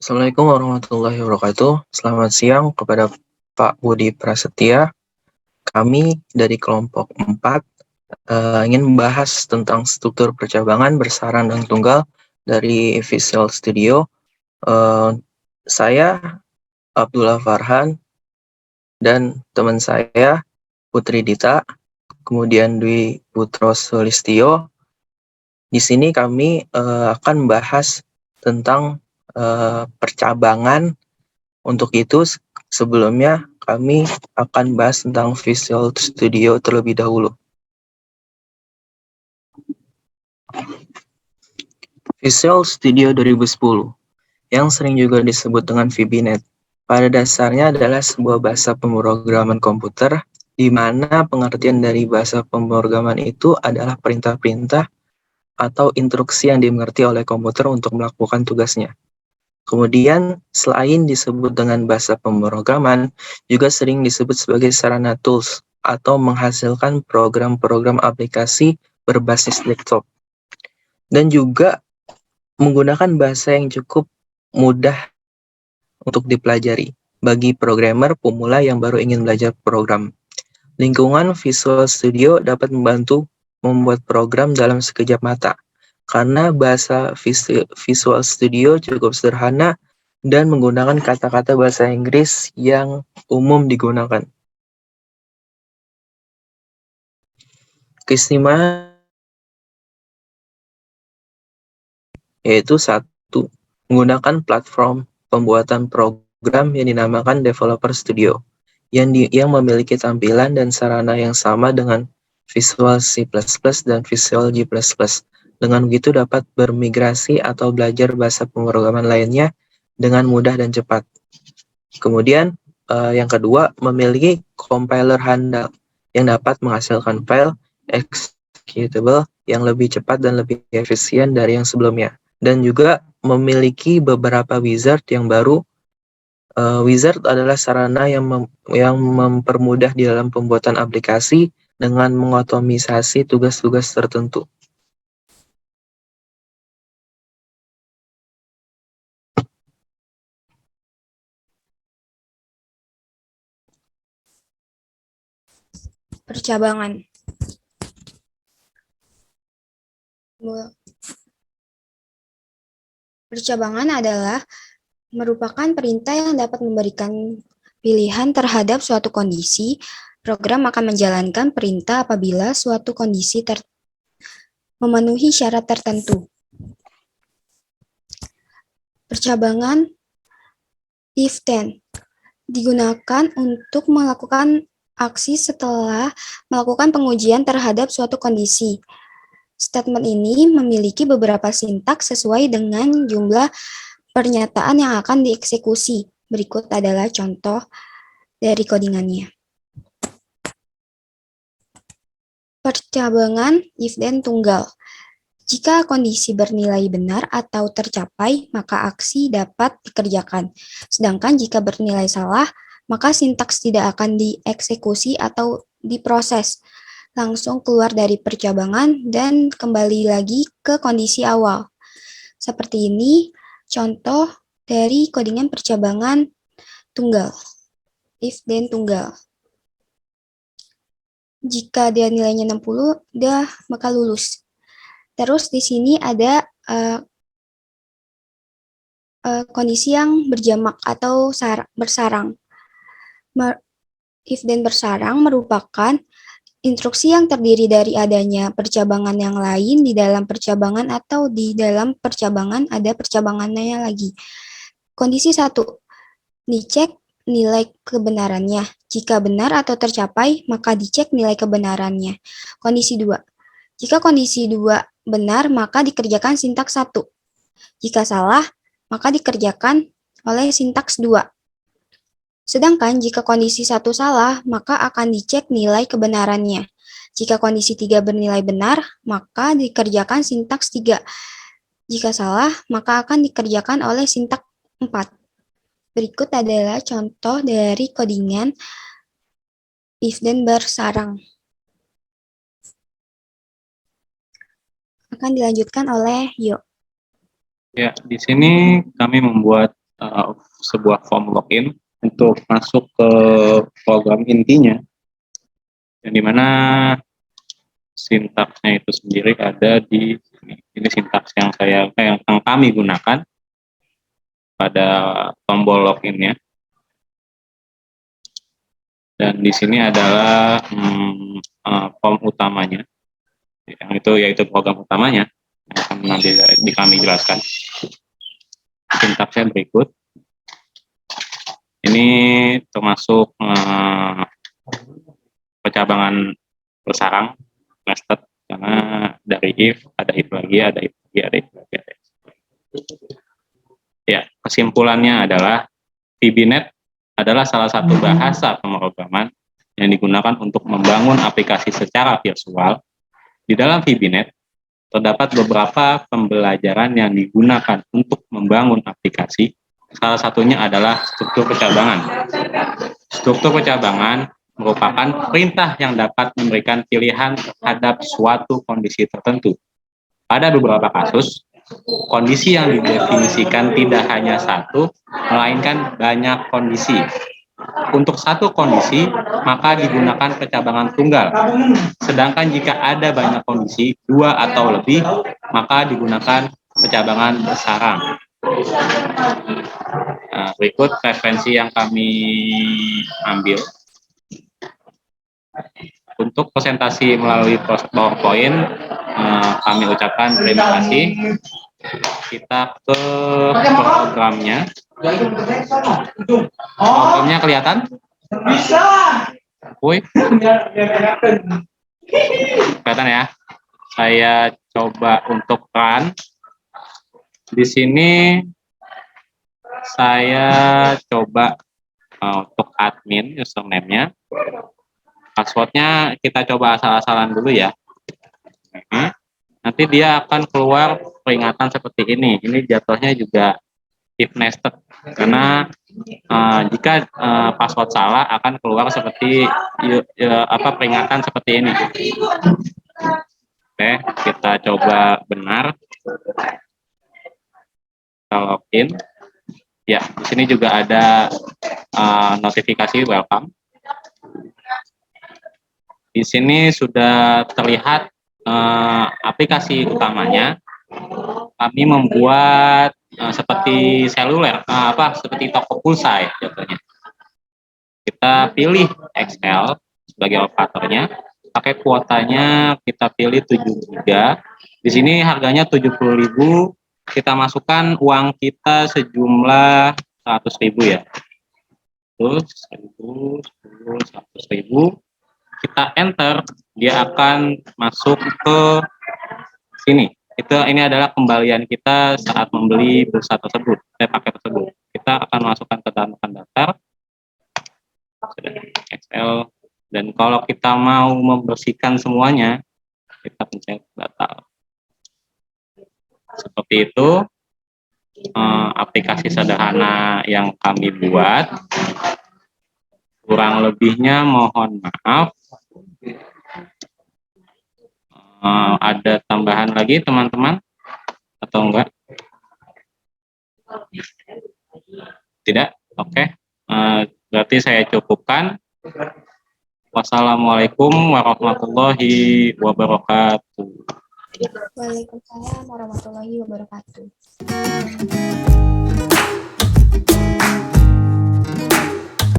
Assalamualaikum warahmatullahi wabarakatuh. Selamat siang kepada Pak Budi Prasetya. Kami dari kelompok 4 ingin membahas tentang struktur percabangan bersarang dan tunggal dari Visual Studio. Saya Abdullah Farhan dan teman saya Putri Dita, kemudian Dwi Putro Solistio. Di sini kami akan membahas tentang percabangan. Untuk itu, sebelumnya kami akan bahas tentang Visual Studio terlebih dahulu. Visual Studio 2010, yang sering juga disebut dengan VBNet, pada dasarnya adalah sebuah bahasa pemrograman komputer, di mana pengertian dari bahasa pemrograman itu adalah perintah-perintah atau instruksi yang dimengerti oleh komputer untuk melakukan tugasnya. Kemudian, selain disebut dengan bahasa pemrograman, juga sering disebut sebagai sarana tools atau menghasilkan program-program aplikasi berbasis desktop. Dan juga menggunakan bahasa yang cukup mudah untuk dipelajari bagi programmer pemula yang baru ingin belajar program. Lingkungan Visual Studio dapat membantu membuat program dalam sekejap mata, karena bahasa Visual Studio cukup sederhana dan menggunakan kata-kata bahasa Inggris yang umum digunakan. Keistimewaan yaitu 1. Menggunakan platform pembuatan program yang dinamakan Developer Studio, yang memiliki tampilan dan sarana yang sama dengan Visual C++ dan Visual G++. Dengan begitu dapat bermigrasi atau belajar bahasa pemrograman lainnya dengan mudah dan cepat. Kemudian yang kedua, memiliki compiler handal yang dapat menghasilkan file executable yang lebih cepat dan lebih efisien dari yang sebelumnya. Dan juga memiliki beberapa wizard yang baru. Wizard adalah sarana yang mempermudah di dalam pembuatan aplikasi dengan mengotomisasi tugas-tugas tertentu. Percabangan. Percabangan adalah merupakan perintah yang dapat memberikan pilihan terhadap suatu kondisi. Program akan menjalankan perintah apabila suatu kondisi memenuhi syarat tertentu. Percabangan if then digunakan untuk melakukan aksi setelah melakukan pengujian terhadap suatu kondisi. Statement ini memiliki beberapa sintaks sesuai dengan jumlah pernyataan yang akan dieksekusi. Berikut adalah contoh dari codingannya. Percabangan if then tunggal. Jika kondisi bernilai benar atau tercapai, maka aksi dapat dikerjakan. Sedangkan jika bernilai salah, maka sintaks tidak akan dieksekusi atau diproses. Langsung keluar dari percabangan dan kembali lagi ke kondisi awal. Seperti ini contoh dari codingan percabangan tunggal. If then tunggal. Jika dia nilainya 60, dia bakal lulus. Terus di sini ada kondisi yang berjamak atau bersarang. If then bersarang merupakan instruksi yang terdiri dari adanya percabangan yang lain di dalam percabangan atau di dalam percabangan ada percabangannya lagi. Kondisi 1, dicek nilai kebenarannya. Jika benar atau tercapai, maka dicek nilai kebenarannya. Kondisi 2, jika kondisi 2 benar, maka dikerjakan sintaks 1. Jika salah, maka dikerjakan oleh sintaks 2. Sedangkan jika kondisi 1 salah, maka akan dicek nilai kebenarannya. Jika kondisi 3 bernilai benar, maka dikerjakan sintaks 3. Jika salah, maka akan dikerjakan oleh sintaks 4. Berikut adalah contoh dari codingan if then bersarang. Akan dilanjutkan oleh Yo. Ya, di sini kami membuat sebuah form login untuk masuk ke program intinya, yang dimana sintaksnya itu sendiri ada di ini sintaks yang kami gunakan pada tombol loginnya. Dan di sini adalah form utamanya, yang itu yaitu program utamanya yang akan nanti kami jelaskan. Sintaksnya berikut. Ini termasuk percabangan bersarang, nested, karena dari if, ada if lagi, ada if lagi, ada if lagi, ada if lagi. Ya, kesimpulannya adalah VBNet adalah salah satu bahasa pemrograman yang digunakan untuk membangun aplikasi secara virtual. Di dalam VBNet, terdapat beberapa pembelajaran yang digunakan untuk membangun aplikasi. Salah satunya adalah struktur percabangan. Struktur percabangan merupakan perintah yang dapat memberikan pilihan terhadap suatu kondisi tertentu. Pada beberapa kasus, kondisi yang didefinisikan tidak hanya satu, melainkan banyak kondisi. Untuk satu kondisi, maka digunakan percabangan tunggal. Sedangkan jika ada banyak kondisi, 2 atau lebih, maka digunakan percabangan bersarang. Berikut referensi yang kami ambil. Untuk presentasi melalui PowerPoint, kami ucapkan terima kasih. Kita ke programnya. Programnya kelihatan? Bisa. Woi. Kelihatan ya? Saya coba untuk run. Di sini saya coba untuk admin username-nya. Passwordnya kita coba asal-asalan dulu ya. Nanti dia akan keluar peringatan seperti ini. Ini jatuhnya juga if nested, karena jika password salah akan keluar seperti peringatan seperti ini. Oke, kita coba benar. Kita login. Ya, di sini juga ada notifikasi welcome. Di sini sudah terlihat aplikasi utamanya. Kami membuat seperti seluler, seperti toko pulsa ya jatuhnya. Kita pilih XL sebagai operatornya. Pakai kuotanya kita pilih 7 GB. Di sini harganya 70.000. Kita masukkan uang kita sejumlah 100.000 ya. Terus 100.000. Kita enter, dia akan masuk ke sini. Ini adalah kembalian kita saat membeli pulsa tersebut, paket tersebut. Kita akan masukkan ke dalam daftar Excel, dan kalau kita mau membersihkan semuanya, kita pencet batal. Seperti itu aplikasi sederhana yang kami buat. Kurang lebihnya mohon maaf. Ada tambahan lagi teman-teman atau enggak? Tidak? Oke. Berarti saya cukupkan. Wassalamualaikum warahmatullahi wabarakatuh. Waalaikumsalam warahmatullahi wabarakatuh.